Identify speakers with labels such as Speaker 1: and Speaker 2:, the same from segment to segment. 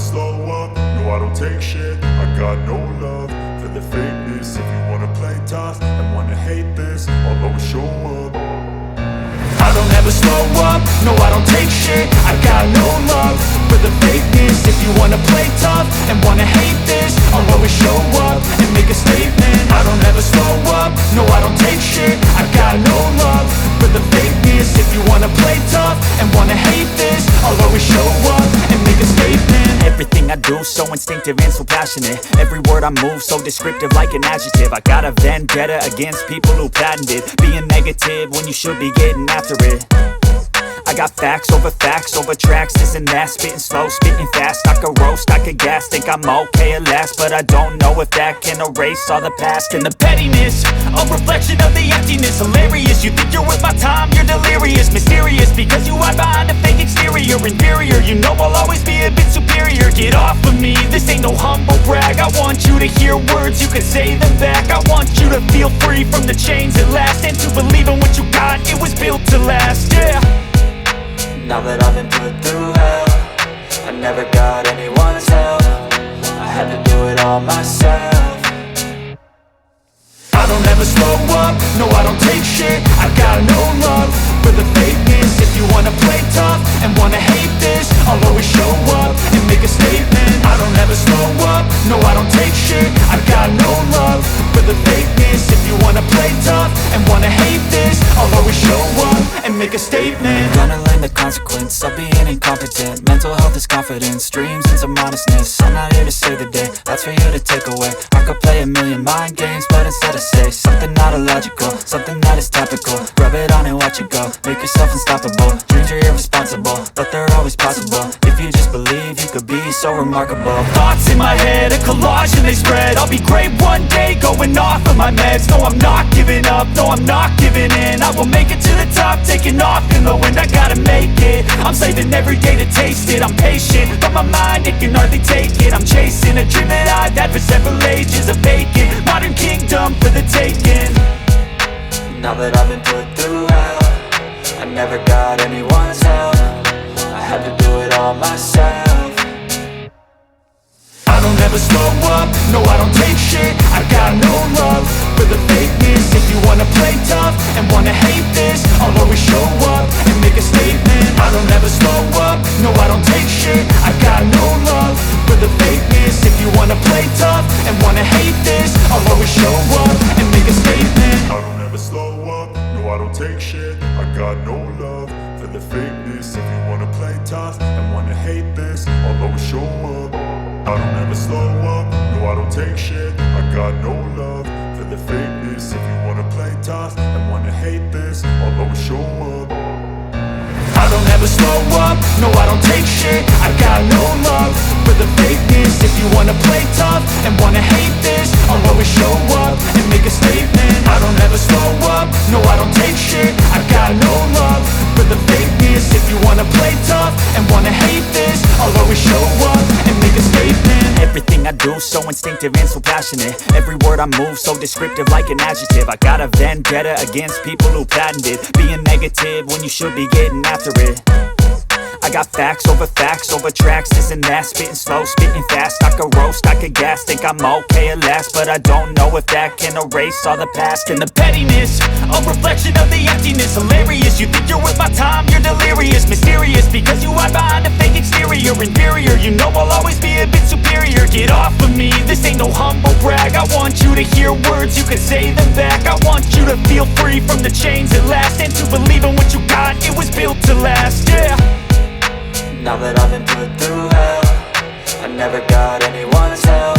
Speaker 1: slow up, no I don't take shit. I got no love for the fakeness. If you wanna play tough and wanna hate this, I'll always show up. I don't ever slow up, no I don't take shit. I got no love for the fakeness. If you wanna play tough and wanna hate this, I'll always show up and make a statement. I don't ever slow up, no I don't take shit. I got no love for the fakeness. If you wanna play tough and wanna hate this, I'll always show up and make a statement.
Speaker 2: Everything I do so instinctive and so passionate. Every word I move so descriptive like an adjective. I got a vendetta against people who patented being negative when you should be getting after it. I got facts over tracks, this and that. Spitting slow, spitting fast. I could roast, I could gas. Think I'm okay at last, but I don't know if that can erase all the past. And the pettiness, a reflection of the emptiness. Hilarious, you think you're worth my time, you're delirious. Mysterious, because you hide behind a fake exterior. Inferior, you know I'll always be a bit superior. Get off of me, this ain't no humble brag. I want you to hear words, you can say them back. I want you to feel free from the chains at last, and to believe in what you got, it was built to last, yeah.
Speaker 3: Now that I've been put through hell, I never got anyone's help. I had to do it all myself.
Speaker 1: I don't ever slow up, no I don't take shit. I got no love for the fakeness. If you wanna play tough and wanna hate this, I'll always show up and make a statement. I don't ever slow up, no I don't take shit. I got no love for the fakeness. If you wanna play tough and wanna hate this, I'll always show up and make a statement.
Speaker 3: Gonna learn the consequence of being incompetent. Mental health is confidence, dreams and some honestness. I'm not here to save the day, that's for you to take away. I could play a million mind games, but instead I say something not illogical, something that is topical. Rub it on and watch it go, make yourself unstoppable. Dreams are irresponsible, but they're always possible. If you just believe, you could be so remarkable.
Speaker 2: Thoughts in my head, a collage and they spread. I'll be great one day, going off of my meds. No, I'm not giving up, no, I'm not giving in. I will make it to the top, taking off in the wind. I gotta make it, I'm saving every day to taste it. I'm patient, but my mind, it can hardly take it. I'm chasing a dream that I've had for several ages. A vacant, modern kingdom for the taking.
Speaker 3: Now that I've been put through hell, I never got anyone's help. I had to do it all myself.
Speaker 1: I don't ever slow up, no I don't take shit. I got no love for the fakeness. If you wanna play tough and wanna hate this, I'll always show up and make a statement. I don't ever slow up, no I don't take shit. I got no love for the fakeness. If you wanna play tough and wanna hate this, I'll always show up and make a statement. I don't ever slow up, no I don't take shit. I got no love for the fakeness. If you wanna play tough and wanna hate this, I'll always show up. I don't ever slow up, no I don't take shit. I got no love for the fakeness. If you wanna play tough and wanna hate this, I'll always show up. I don't ever slow up, no I don't take shit. I got no love for the fakeness. If you wanna play tough and wanna hate this, I'll always show up and make a statement. I don't ever slow up, no I don't take shit. I got no love for the fakeness. If you wanna play tough and wanna hate this, I'll always show up and make a statement.
Speaker 2: Everything I do so instinctive and so passionate. Every word I move so descriptive like an adjective. I got a vendetta against people who patented being negative when you should be getting after it. I got facts over tracks, this and that. Spitting slow, spitting fast. I could roast, I could gas. Think I'm okay at last, but I don't know if that can erase all the past. And the pettiness, a reflection of the emptiness. Hilarious, you think you're worth my time, you're delirious. Mysterious, because you hide behind a fake exterior. Inferior, you know I'll always be a bit superior. Get off of me, this ain't no humble brag. I want you to hear words, you can say them back. I want you to feel free from the chains at last, and to believe in what you got, it was built to last, yeah.
Speaker 3: Now that I've been put through hell, I never got anyone's help.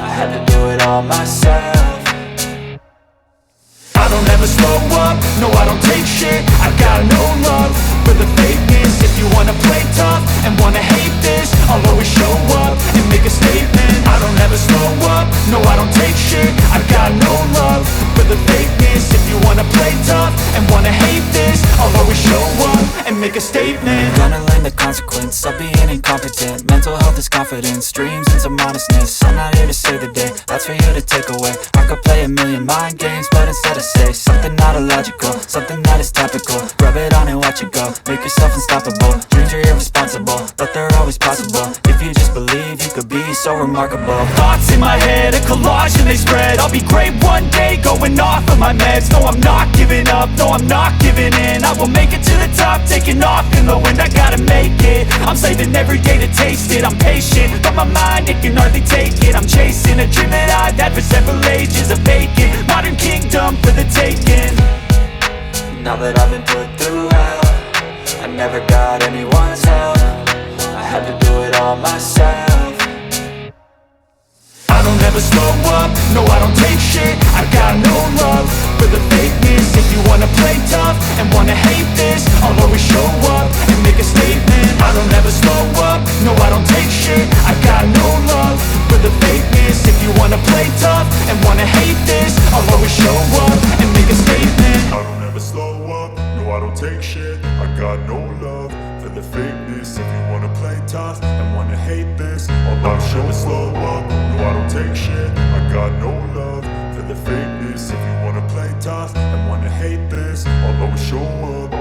Speaker 3: I had to do it all myself.
Speaker 1: I don't ever slow up, no I don't take shit. I got no love for the fakeness. If you wanna play tough and wanna hate this, I'll always show up and make a statement. I don't ever slow up, no I don't take shit. I got no love for the fakeness. If you wanna play tough and wanna hate this, I'll always show up and make a statement.
Speaker 3: Gonna learn the consequence of being incompetent. Mental health is confidence, dreams and some honestness. I'm not here to save the day, that's for you to take away. I could play a million mind games, but instead I say something not illogical, something that is topical. Rub it on and watch it go, make yourself unstoppable. Dreams are irresponsible, but they're always possible. If you just believe you could be so remarkable.
Speaker 1: Thoughts in my head, a collage and they spread. I'll be great one day, going off of my meds. No, I'm not giving up, no, I'm not giving in. I will make it to the top, taking off in the wind. I gotta make it, I'm saving every day to taste it. I'm patient, but my mind, it can hardly take it. I'm chasing a dream that I've had for several ages. A vacant, modern kingdom for the taking.
Speaker 3: Now that I've been put through hell, I never got anyone's help. I had to do it all myself.
Speaker 1: I don't ever slow up, no I don't take shit. I got no love for the fakeness. If you wanna play tough and wanna hate this, I'll always show up and make a statement. I don't ever slow up, no I don't take shit. I got no love for the fakeness. If you wanna play tough and wanna hate this, I'll always show up and make a statement.
Speaker 4: I don't ever slow up, no I don't take shit. I got no love for the fakeness. If you wanna play tough and wanna hate this, I'll show it slow up, no I don't take shit. I got no love for the fakeness. If you wanna play tough and wanna hate this, I'll always show up.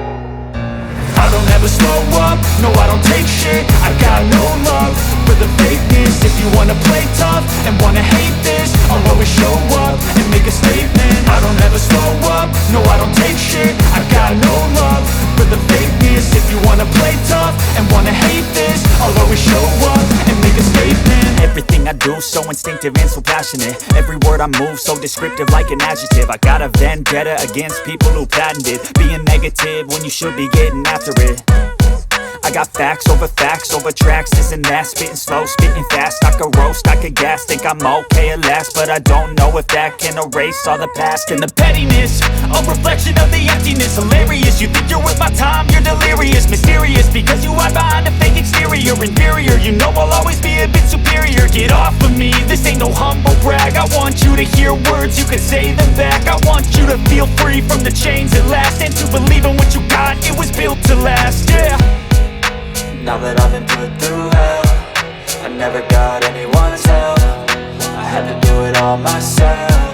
Speaker 1: I don't ever slow up, no I don't take shit. I got no love for the fakeness. If you wanna play tough and wanna hate this, I'll always show up and make a statement. I don't ever slow up, no I don't take shit. I got no love for the fakeness. If you wanna play tough and wanna hate this, I'll always show up and make a statement.
Speaker 2: Everything I do so instinctive and so passionate. Every word I move so descriptive like an adjective. I got a vendetta against people who patented being negative when you should be getting after it. I got facts over tracks, this and that. Spitting slow, spitting fast. I could roast, I could gas. Think I'm okay at last, but I don't know if that can erase all the past.
Speaker 1: And the pettiness, a reflection of the emptiness. Hilarious, you think you're worth my time, you're delirious. Mysterious, because you hide behind a fake exterior. Inferior, you know I'll always be a bit superior. Get off of me, this ain't no humble brag. I want you to hear words, you can say them back. I want you to feel free from the chains at last, and to believe in what you got, it was built to last, yeah.
Speaker 3: Now that I've been put through hell, I never got anyone's help. I had to do it all myself.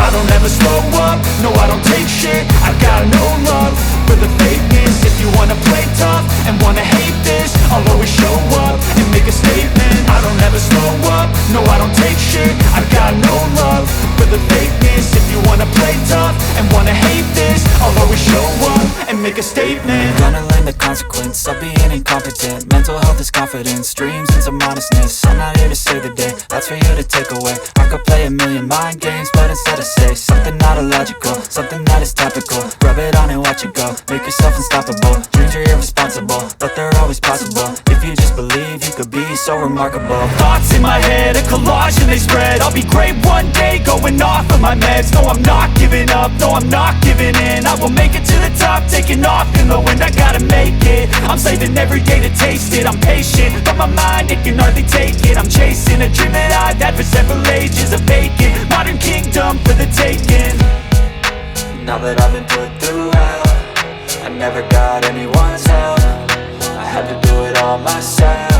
Speaker 1: I don't ever slow up, no I don't take shit. I got no love for the fakeness. If you wanna play tough and wanna hate this, I'll always show up and make a statement. I don't ever slow up, no I don't take shit. I got no love for the fakeness. If you wanna play tough and wanna hate this, I'll always show up and make a statement.
Speaker 3: Gonna learn the consequence of being incompetent. Mental health is confidence, dreams into modestness. I'm not here to save the day, that's for you to take away. I could play a million mind games, but instead I say something not illogical, something that is topical. Rub it on and watch it go, make yourself unstoppable. Dreams are irresponsible, but they're always possible. If you just believe, you could be so remarkable.
Speaker 1: Thoughts in my head, a collage and they spread. I'll be great one day, going off of my meds. No, I'm not giving up, no, I'm not giving in. I will make it to the top, taking off in the wind. I gotta make it, I'm saving every day to taste it. I'm patient, but my mind, it can hardly take it. I'm chasing a dream that I've had for several ages. A vacant, modern kingdom for the taking.
Speaker 3: Now that I've been put through hell, I never got anyone's help. I had to do it all myself.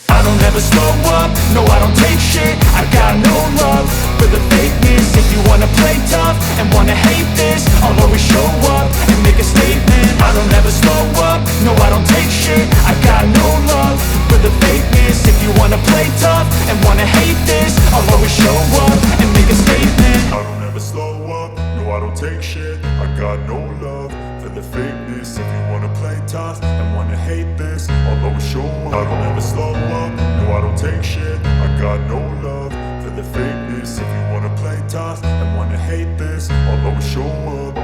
Speaker 1: I don't ever slow up, no I don't take shit. I got no love for the fakeness. If you wanna play tough and wanna hate this, I'll always show up and make a statement. I don't ever slow up, no I don't take shit. I got no love for the fakeness. If you wanna play tough and wanna hate this, I'll always show up and make a statement.
Speaker 4: I don't ever slow up, no I don't take shit. I got no love for the fakeness. If you wanna play tough and wanna hate this, I'll always show up. I don't ever slow up, no I don't take shit. I got no love for the fakeness. If you wanna play tough and wanna hate this, I'll always show up.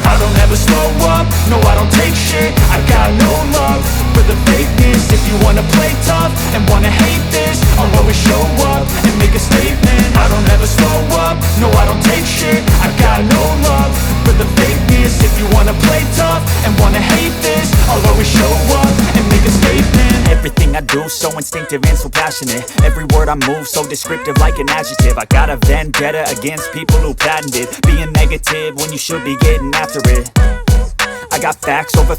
Speaker 1: I don't ever slow up, no I don't take shit. I got no love for the fakeness. If you wanna play tough and wanna hate this, I'll always show up and make a statement. I don't ever slow up, no I don't take shit. I got no love for the fakeness. If you wanna play tough and wanna hate this, I'll always show up and make a statement.
Speaker 2: Everything I do so instinctive and so passionate. Every word I move so descriptive like an adjective. I got a vendetta against people who patented being negative when you should be getting after it. I got facts over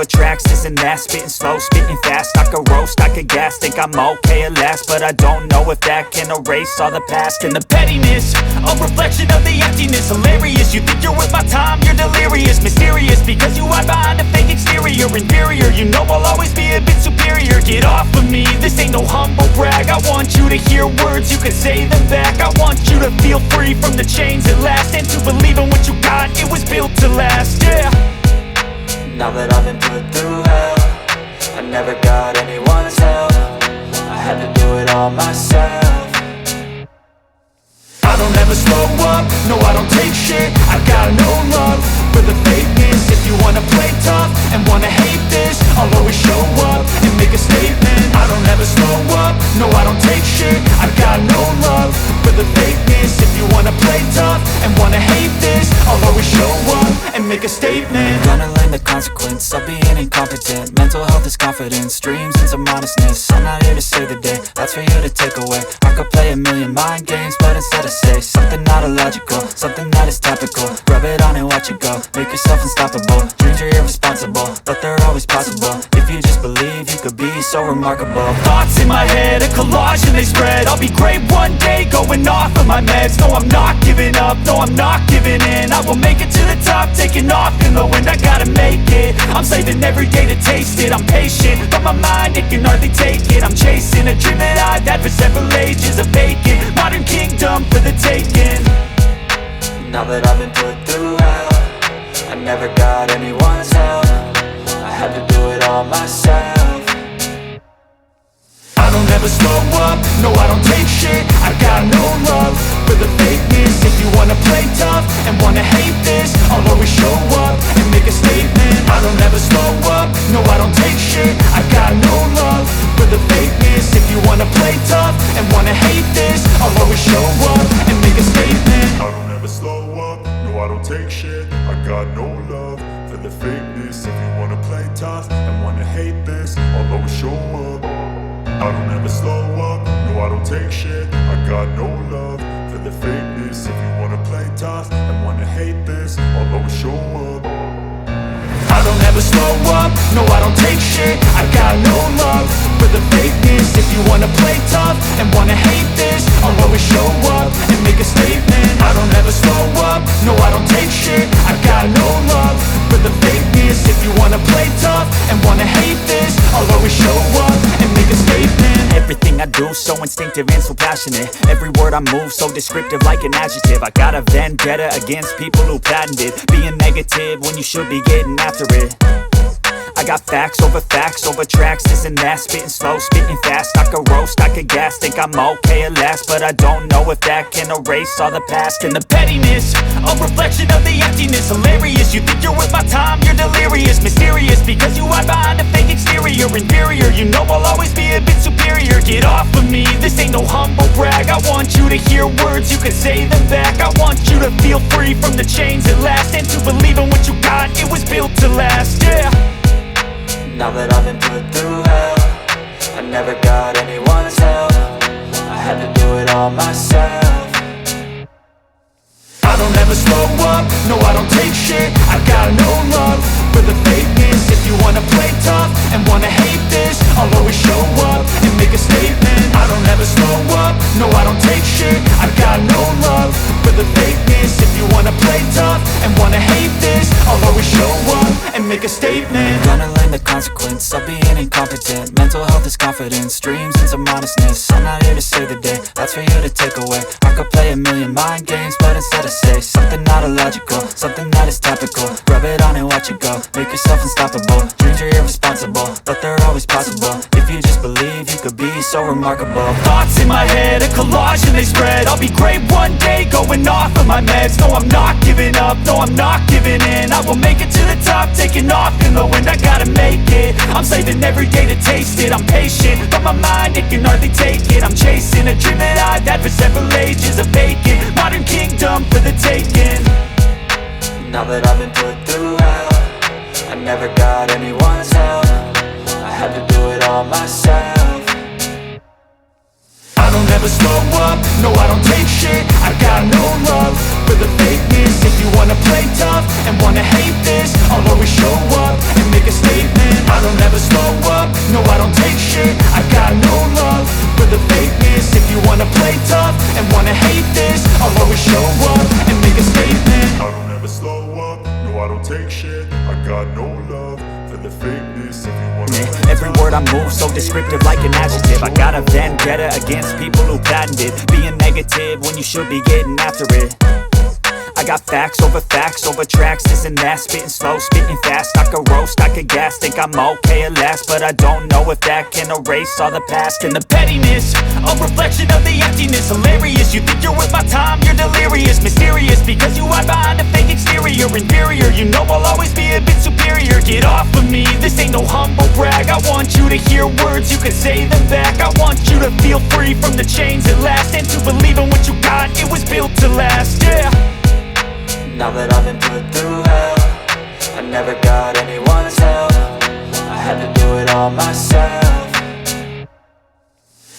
Speaker 2: tracks, this and that. Spitting slow, spitting fast. I could roast, I could gas. Think I'm okay at last, but I don't know if that can erase all the past. And the pettiness, a reflection of the emptiness. Hilarious, you think you're worth my time, you're delirious. Mysterious, because you hide behind a fake exterior. Inferior, you know I'll always be a bit superior. Get off of me, this ain't no humble brag. I want you to hear words, you can say them back. I want you to feel free from the chains at last, and to believe in what you got, it was built to last, yeah.
Speaker 3: Now that I've been put through hell, I never got anyone's help. I had to do it all myself.
Speaker 1: I don't ever slow up, no I don't take shit. I got no love for the fakeness. If you wanna play tough and wanna hate this, I'll always show up and make a statement. I don't ever slow up, no I don't take shit. I got no love for the fakeness. If you wanna play tough and wanna hate this, I'll always show up and make a statement.
Speaker 3: Gonna learn the consequence of being incompetent. Mental health is confidence, dreams into modestness. I'm not here to save the day, that's for you to take away. I could play a million mind games, but instead I say something not illogical, something that is topical. Rub it on and watch it go, make yourself unstoppable. Dreams are irresponsible, but they're always possible. If you just believe, you could be so remarkable.
Speaker 1: Thoughts in my head, a collage and they spread. I'll be great one day, going off of my meds. No, I'm not giving up, no, I'm not giving in. I will make it to the top, taking off in the wind. I gotta make it, I'm saving every day to taste it. I'm patient, but my mind, it can hardly take it. I'm chasing a dream that I've had for several ages. A vacant, modern kingdom for the taking.
Speaker 3: Now that I've been put through hell, I never got anyone's help. I had to do it all myself.
Speaker 1: I don't ever slow up, no I don't take shit. I got no love for the fakeness. If you wanna play tough and wanna hate this, I'll always show up and make a statement. I don't ever slow up, no I don't take shit. I got no love for the fakeness. If you wanna play tough and wanna hate this, I'll always show up and make a statement.
Speaker 4: I don't ever slow up, no I don't take shit. I got no love for the fakeness. If you wanna play tough and wanna hate this, I'll always show up. I don't ever slow up, no I don't take shit. I got no love for the fakeness. If you wanna play tough and wanna hate this, I'll always show up.
Speaker 1: I don't ever slow up, no I don't take shit. I got no love for the fakeness. If you wanna play tough and wanna hate this, I'll always show up and make a statement. I don't ever slow up, no I don't take shit. I got no love for the fakeness. If you wanna play tough and wanna hate this, I'll always show up and make a statement.
Speaker 2: Everything I do so instinctive and so passionate. Every word I move so descriptive like an adjective. I got a vendetta against people who patented being negative when you should be getting after it. I got facts over tracks, this and that. Spitting slow, spitting fast. I could roast, I could gas. Think I'm okay at last, but I don't know if that can erase all the past.
Speaker 1: And the pettiness, a reflection of the emptiness. Hilarious, you think you're worth my time, you're delirious. Mysterious, because you hide behind a fake exterior. Inferior, you know I'll always be a bit superior. Get off of me, this ain't no humble brag. I want you to hear words, you can say them back. I want you to feel free from the chains at last, and to believe in what you got, it was built to last, yeah.
Speaker 3: Now that I've been put through hell, I never got anyone's help. I had to do it all myself.
Speaker 1: I don't ever slow up, no I don't take shit. I got no love for the fakeness. If you wanna play tough and wanna hate this, I'll always show up and make a statement. I don't ever slow up, no I don't take shit. I got no love for the fakeness. If you wanna play tough and wanna hate this, I'll always show up and make a statement.
Speaker 3: Gonna learn the consequence of being incompetent. Mental health is confidence, dreams into modestness. I'm not here to save the day, that's for you to take away. I could play a million mind games, but instead I say something not illogical, something that is topical. Rub it on and watch it go, make yourself unstoppable. Dreams are irresponsible, but they're always possible. If you just believe, you could be so remarkable.
Speaker 1: Thoughts in my head, a collage and they spread. I'll be great one day, going off of my meds. No, I'm not giving up, no, I'm not giving in. I will make it to the top, taking off in the wind. I gotta make it, I'm saving every day to taste it. I'm patient, but my mind, it can hardly take it. I'm chasing a dream that I've had for several ages. A vacant, modern kingdom for the taking.
Speaker 3: Now that I've been put through hell, I never got anyone's help. I had to do it all myself.
Speaker 1: I don't ever slow up, no I don't take shit. I got no love for the fakeness. If you wanna play tough and wanna hate this, I'll always show up and make a statement. I don't ever slow up, no I don't take shit. I got no love for the fakeness. If you wanna play tough and wanna hate this, I'll always show up and make a statement.
Speaker 4: I don't ever slow up, no I don't take shit. I got no love for the fakeness. If you wanna play
Speaker 2: Every word I move so descriptive like an adjective. I got a vendetta against people who patented being negative when you should be getting after it. I got facts over tracks, this and that. Spitting slow, spitting fast, I could roast, I could gas. Think I'm okay at last, but I don't know if that can erase all the past. And the pettiness, a reflection of the emptiness. Hilarious, you think you're worth my time, you're delirious. Mysterious, because you hide behind a fake exterior. Inferior, you know I'll always be a bit superior. Get off of me, this ain't no humble brag. I want you to hear words, you can say them back. I want you to feel free from the chains at last, and to believe in what you got, it was built to last, yeah.
Speaker 3: Now that I've been put through hell, I never got anyone's help. I had to do it all myself.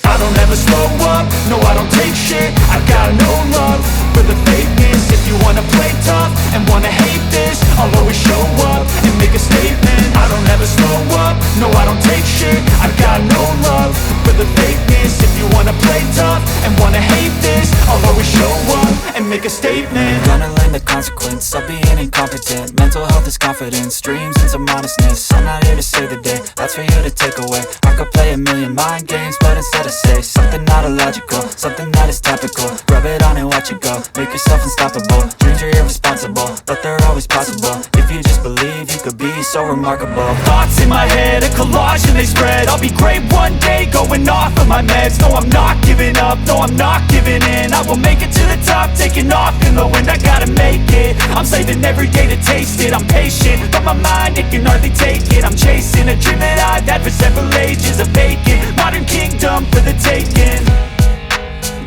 Speaker 1: I don't ever slow up, no I don't take shit. I got no love for the fakeness. If you wanna play tough and wanna hate this, I'll always show up and make a statement. I don't ever slow up, no I don't take shit. I got no love for the fakeness. If you wanna play tough and wanna hate this, I'll always show up and make a statement.
Speaker 3: Gonna learn the consequence of being incompetent. Mental health is confidence, dreams into modestness. I'm not here to save the day, that's for you to take away. I could play a million mind games, but instead I say something not illogical, something that is topical. Rub it on and watch it go, make yourself unstoppable. Dreams are irresponsible, but they're always possible. If you just believe, you could be so remarkable.
Speaker 1: Thoughts in my head, a collage and they spread. I'll be great one day, going off of my meds. No, I'm not giving up, no, I'm not giving in. I will make it to the top, taking off in the wind. I gotta make it, I'm saving every day to taste it. I'm patient, but my mind, it can hardly take it. I'm chasing a dream that I've had for several ages. A vacant, modern kingdom for the taking.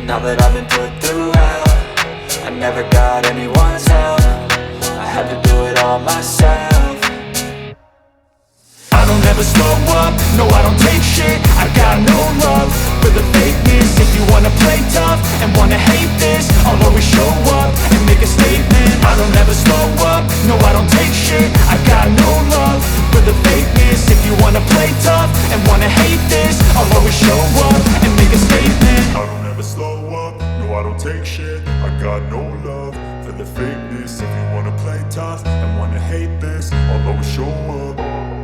Speaker 3: Now that I've been put through hell, I never got anyone's help. I had to do it all myself.
Speaker 1: I don't ever slow up, no I don't take shit. I got no love for the fakeness. If you wanna play tough and wanna hate this, I'll always show up and make a statement. I don't ever slow up, no I don't take shit. I got no love for the fakeness. If you wanna play tough and wanna hate this, I'll always show up and make a statement.
Speaker 4: I don't ever slow up, no I don't take shit. I got no love for the fakeness. If you wanna play tough and wanna hate this, I'll always show up.